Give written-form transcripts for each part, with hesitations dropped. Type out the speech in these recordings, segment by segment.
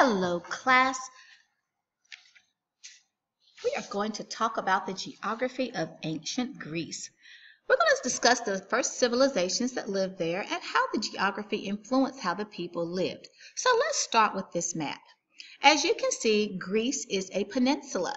Hello, class. We are going to talk about the geography of ancient Greece. We're going to discuss the first civilizations that lived there and how the geography influenced how the people lived. So let's start with this map. As you can see, Greece is a peninsula.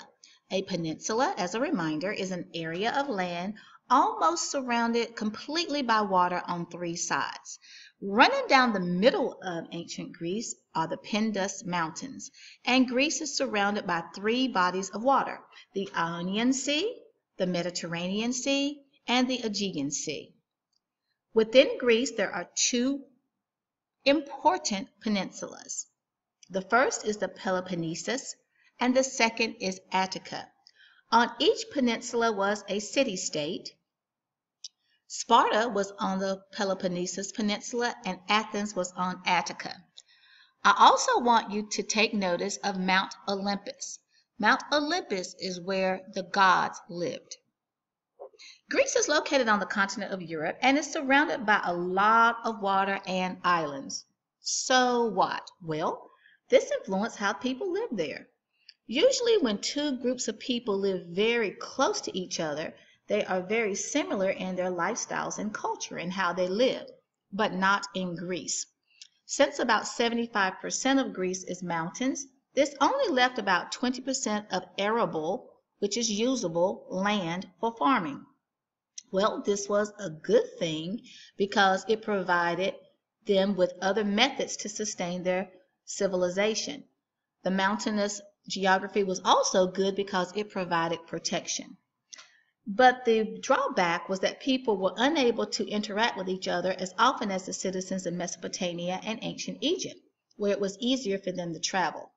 A peninsula, as a reminder, is an area of land almost surrounded completely by water on three sides. Running down the middle of ancient Greece are the Pindus Mountains, and Greece is surrounded by three bodies of water: the Ionian Sea, the Mediterranean Sea, and the Aegean Sea. Within Greece, there are two important peninsulas. The first is the Peloponnesus, and the second is Attica. On each peninsula was a city-state. Sparta was on the Peloponnesus Peninsula and Athens was on Attica. I also want you to take notice of Mount Olympus. Mount Olympus is where the gods lived. Greece is located on the continent of Europe and is surrounded by a lot of water and islands. So what? Well, this influenced how people lived there. Usually when two groups of people live very close to each other, they are very similar in their lifestyles and culture and how they live, but not in Greece. Since about 75% of Greece is mountains, this only left about 20% of arable, which is usable, land for farming. Well, this was a good thing because it provided them with other methods to sustain their civilization. The mountainous geography was also good because it provided protection. But the drawback was that people were unable to interact with each other as often as the citizens of Mesopotamia and ancient Egypt, where it was easier for them to travel.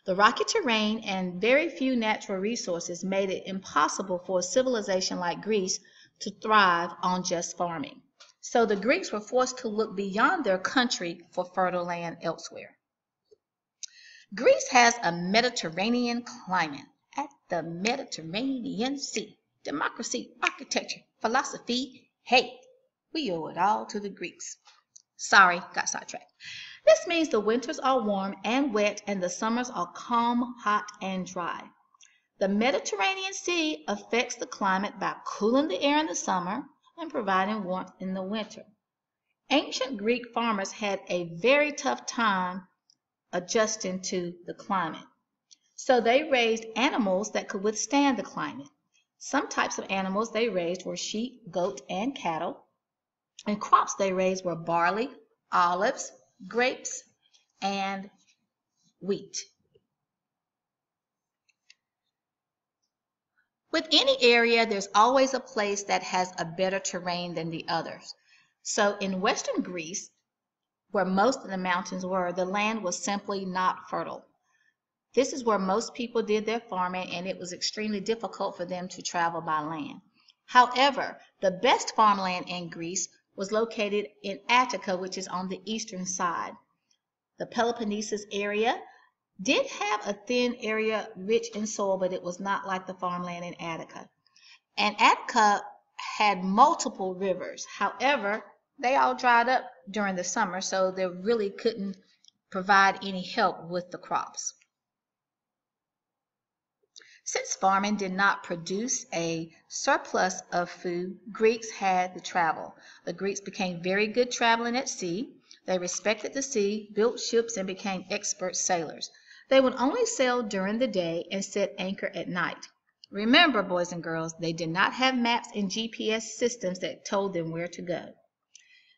The rocky terrain and very few natural resources made it impossible for a civilization like Greece to thrive on just farming. So the Greeks were forced to look beyond their country for fertile land elsewhere. Greece has a Mediterranean climate at the Mediterranean Sea. Democracy, architecture, philosophy, hey, we owe it all to the Greeks. Sorry, got sidetracked. This means the winters are warm and wet and the summers are calm, hot, and dry. The Mediterranean Sea affects the climate by cooling the air in the summer and providing warmth in the winter. Ancient Greek farmers had a very tough time adjusting to the climate. So they raised animals that could withstand the climate. Some types of animals they raised were sheep, goat, and cattle. And crops they raised were barley, olives, grapes, and wheat. With any area, there's always a place that has a better terrain than the others. So in western Greece, where most of the mountains were, the land was simply not fertile. This is where most people did their farming, and it was extremely difficult for them to travel by land. However, the best farmland in Greece was located in Attica, which is on the eastern side. The Peloponnesus area did have a thin area rich in soil, but it was not like the farmland in Attica. And Attica had multiple rivers. However, they all dried up during the summer, so they really couldn't provide any help with the crops. Since farming did not produce a surplus of food, Greeks had to travel. The Greeks became very good traveling at sea. They respected the sea, built ships, and became expert sailors. They would only sail during the day and set anchor at night. Remember, boys and girls, they did not have maps and GPS systems that told them where to go.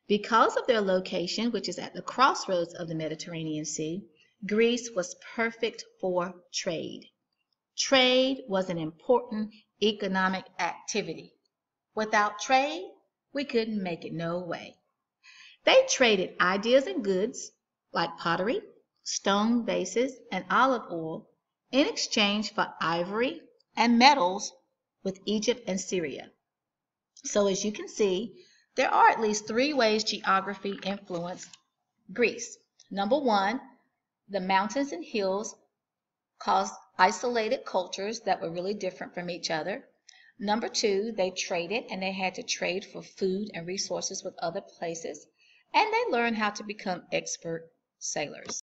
Because of their location, which is at the crossroads of the Mediterranean Sea, Greece was perfect for trade. Trade was an important economic activity. Without trade, we couldn't make it no way. They traded ideas and goods like pottery, stone vases, and olive oil in exchange for ivory and metals with Egypt and Syria. So as you can see, there are at least three ways geography influenced Greece. Number one, the mountains and hills caused isolated cultures that were really different from each other. Number two, they traded, and they had to trade for food and resources with other places. And they learned how to become expert sailors.